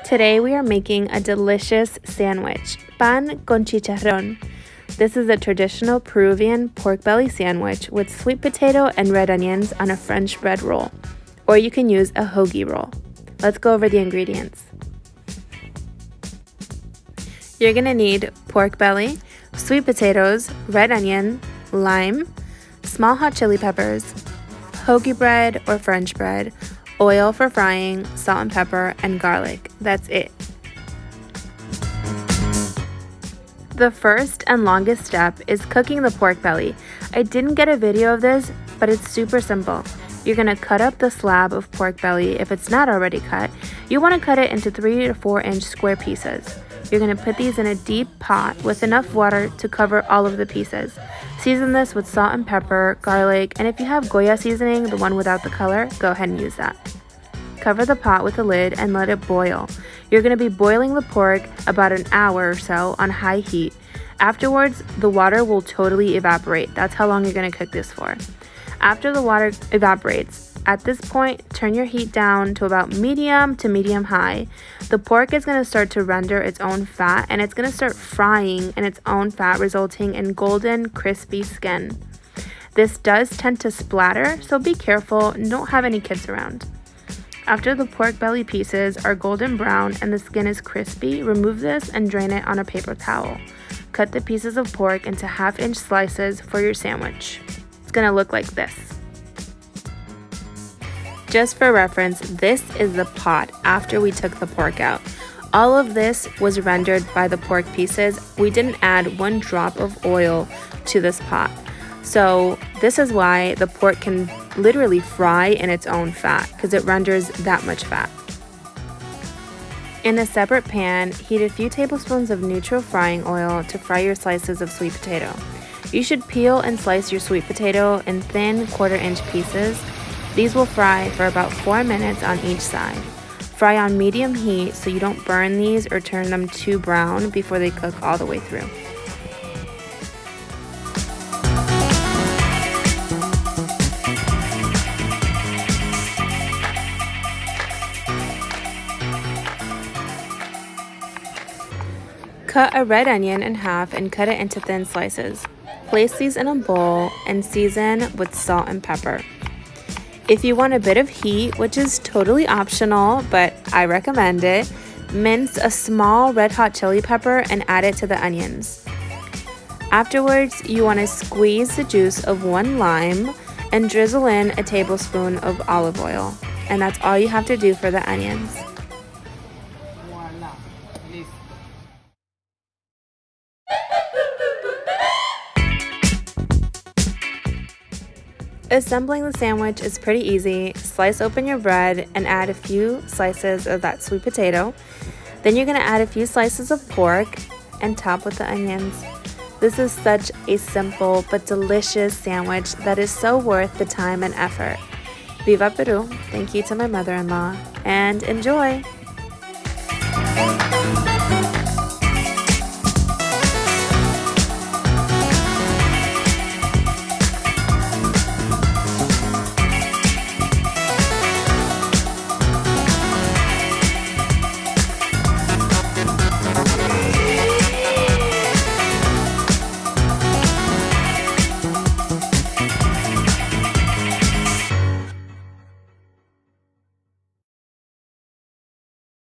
Today we are making a delicious sandwich, pan con chicharrón. This is a traditional Peruvian pork belly sandwich with sweet potato and red onions on a French bread roll, or you can use a hoagie roll. Let's go over the ingredients. You're gonna need pork belly, sweet potatoes, red onion, lime, small hot chili peppers, hoagie bread or French bread, oil for frying, salt and pepper, and garlic. That's it. The first and longest step is cooking the pork belly. I didn't get a video of this, but it's super simple. You're gonna cut up the slab of pork belly if it's not already cut. You wanna cut it into 3 to 4 inch square pieces. You're gonna put these in a deep pot with enough water to cover all of the pieces. Season this with salt and pepper, garlic, and if you have Goya Seasoning, the one without the color, go ahead and use that. Cover the pot with a lid and let it boil. You're going to be boiling the pork about an hour or so on high heat. Afterwards, the water will totally evaporate. That's how long you're going to cook this for. After the water evaporates, at this point, turn your heat down to about medium to medium high. The pork is going to start to render its own fat, and it's going to start frying in its own fat, resulting in golden, crispy skin. This does tend to splatter, so be careful and don't have any kids around. After the pork belly pieces are golden brown and the skin is crispy, remove this and drain it on a paper towel. Cut the pieces of pork into half-inch slices for your sandwich. It's going to look like this. Just for reference, this is the pot after we took the pork out. All of this was rendered by the pork pieces. We didn't add 1 drop of oil to this pot. So this is why the pork can literally fry in its own fat, because it renders that much fat. In a separate pan, heat a few tablespoons of neutral frying oil to fry your slices of sweet potato. You should peel and slice your sweet potato in thin 1/4 inch pieces. These will fry for about 4 minutes on each side. Fry on medium heat so you don't burn these or turn them too brown before they cook all the way through. Cut a red onion in half and cut it into thin slices. Place these in a bowl and season with salt and pepper. If you want a bit of heat, which is totally optional, but I recommend it, mince a small red hot chili pepper and add it to the onions. Afterwards, you want to squeeze the juice of 1 lime and drizzle in a tablespoon of olive oil. And that's all you have to do for the onions. Assembling the sandwich is pretty easy. Slice open your bread and add a few slices of that sweet potato. Then you're going to add a few slices of pork and top with the onions. This is such a simple but delicious sandwich that is so worth the time and effort. Viva Peru! Thank you to my mother-in-law, and enjoy!